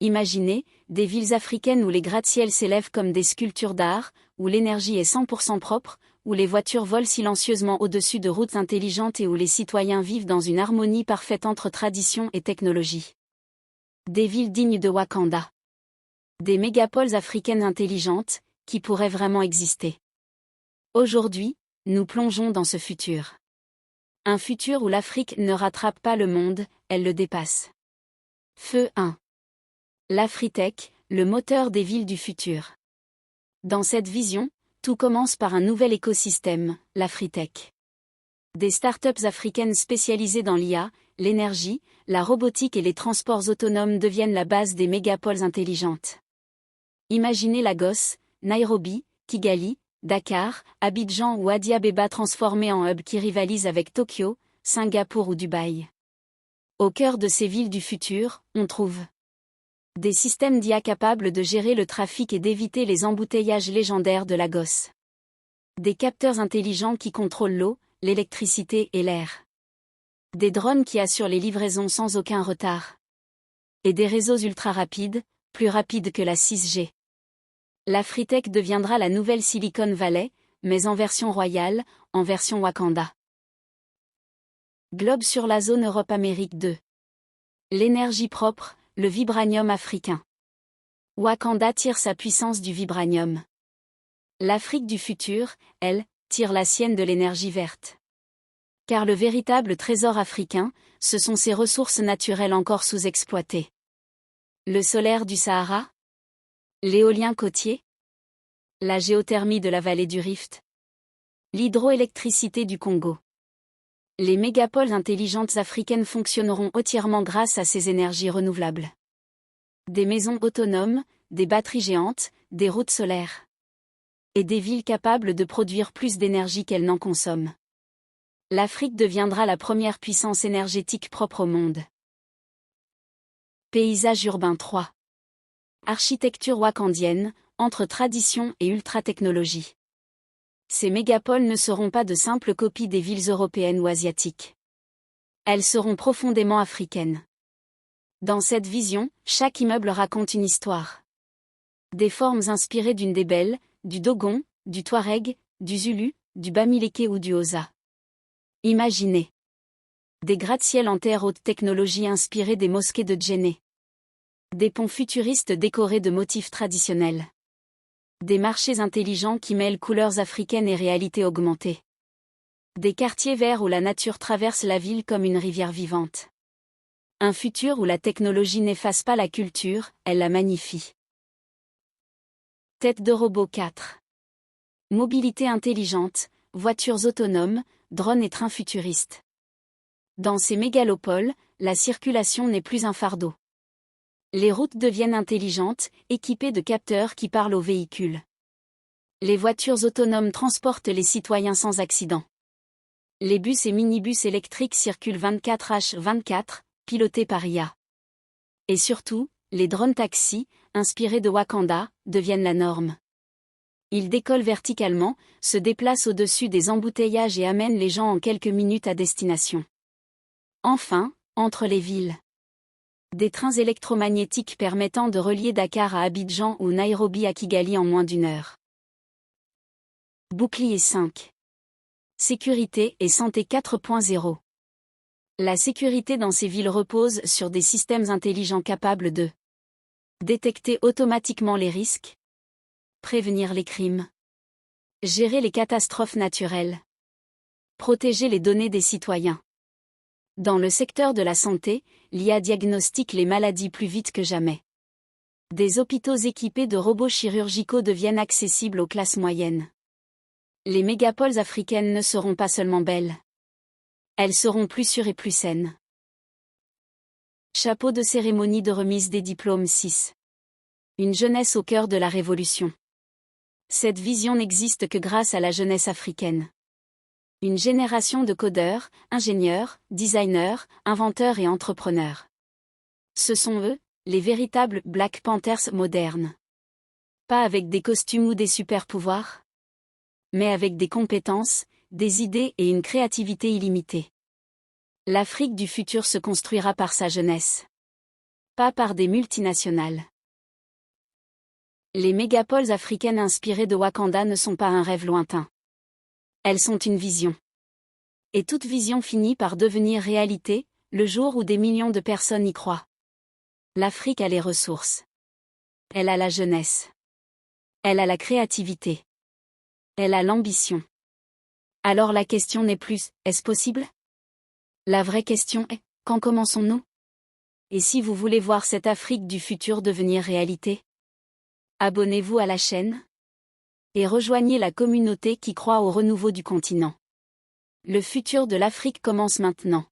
Imaginez, des villes africaines où les gratte-ciels s'élèvent comme des sculptures d'art, où l'énergie est 100% propre, où les voitures volent silencieusement au-dessus de routes intelligentes et où les citoyens vivent dans une harmonie parfaite entre tradition et technologie. Des villes dignes de Wakanda. Des mégapoles africaines intelligentes, qui pourraient vraiment exister. Aujourd'hui, nous plongeons dans ce futur. Un futur où l'Afrique ne rattrape pas le monde, elle le dépasse. Feu 1. L'Afritech, le moteur des villes du futur. Dans cette vision, tout commence par un nouvel écosystème, l'Afritech. Des startups africaines spécialisées dans l'IA, l'énergie, la robotique et les transports autonomes deviennent la base des mégapoles intelligentes. Imaginez Lagos, Nairobi, Kigali, Dakar, Abidjan ou Addis Abeba transformés en hubs qui rivalisent avec Tokyo, Singapour ou Dubaï. Au cœur de ces villes du futur, on trouve des systèmes d'IA capables de gérer le trafic et d'éviter les embouteillages légendaires de Lagos. Des capteurs intelligents qui contrôlent l'eau, l'électricité et l'air. Des drones qui assurent les livraisons sans aucun retard. Et des réseaux ultra rapides, plus rapides que la 6G. L'Afritech deviendra la nouvelle Silicon Valley, mais en version royale, en version Wakanda. Globe sur la zone Europe-Amérique 2. L'énergie propre, le vibranium africain. Wakanda tire sa puissance du vibranium. L'Afrique du futur, elle, tire la sienne de l'énergie verte. Car le véritable trésor africain, ce sont ses ressources naturelles encore sous-exploitées. Le solaire du Sahara? L'éolien côtier? La géothermie de la vallée du Rift? L'hydroélectricité du Congo? Les mégapoles intelligentes africaines fonctionneront entièrement grâce à ces énergies renouvelables. Des maisons autonomes, des batteries géantes, des routes solaires. Et des villes capables de produire plus d'énergie qu'elles n'en consomment. L'Afrique deviendra la première puissance énergétique propre au monde. Paysage urbain 3. Architecture wakandienne, entre tradition et ultra-technologie. Ces mégapoles ne seront pas de simples copies des villes européennes ou asiatiques. Elles seront profondément africaines. Dans cette vision, chaque immeuble raconte une histoire. Des formes inspirées d'une Débel, du Dogon, du Touareg, du Zulu, du Bamileke ou du Xhosa. Imaginez. Des gratte-ciels en terre haute technologie inspirés des mosquées de Djenné. Des ponts futuristes décorés de motifs traditionnels. Des marchés intelligents qui mêlent couleurs africaines et réalité augmentée. Des quartiers verts où la nature traverse la ville comme une rivière vivante. Un futur où la technologie n'efface pas la culture, elle la magnifie. Tête de robot 4. Mobilité intelligente, voitures autonomes, drones et trains futuristes. Dans ces mégalopoles, la circulation n'est plus un fardeau. Les routes deviennent intelligentes, équipées de capteurs qui parlent aux véhicules. Les voitures autonomes transportent les citoyens sans accident. Les bus et minibus électriques circulent 24h24, pilotés par IA. Et surtout, les drones taxis, inspirés de Wakanda, deviennent la norme. Ils décollent verticalement, se déplacent au-dessus des embouteillages et amènent les gens en quelques minutes à destination. Enfin, entre les villes. Des trains électromagnétiques permettant de relier Dakar à Abidjan ou Nairobi à Kigali en moins d'1 heure. Bouclier 5. Sécurité et santé 4.0. La sécurité dans ces villes repose sur des systèmes intelligents capables de détecter automatiquement les risques, prévenir les crimes, gérer les catastrophes naturelles, protéger les données des citoyens. Dans le secteur de la santé, l'IA diagnostique les maladies plus vite que jamais. Des hôpitaux équipés de robots chirurgicaux deviennent accessibles aux classes moyennes. Les mégapoles africaines ne seront pas seulement belles. Elles seront plus sûres et plus saines. Chapeau de cérémonie de remise des diplômes 6. Une jeunesse au cœur de la révolution. Cette vision n'existe que grâce à la jeunesse africaine. Une génération de codeurs, ingénieurs, designers, inventeurs et entrepreneurs. Ce sont eux, les véritables Black Panthers modernes. Pas avec des costumes ou des super-pouvoirs, mais avec des compétences, des idées et une créativité illimitée. L'Afrique du futur se construira par sa jeunesse. pas par des multinationales. Les mégapoles africaines inspirées de Wakanda ne sont pas un rêve lointain. Elles sont une vision. Et toute vision finit par devenir réalité, le jour où des millions de personnes y croient. L'Afrique a les ressources. Elle a la jeunesse. Elle a la créativité. Elle a l'ambition. Alors la question n'est plus, est-ce possible? La vraie question est, quand commençons-nous? Et si vous voulez voir cette Afrique du futur devenir réalité? Abonnez-vous à la chaîne et rejoignez la communauté qui croit au renouveau du continent. Le futur de l'Afrique commence maintenant.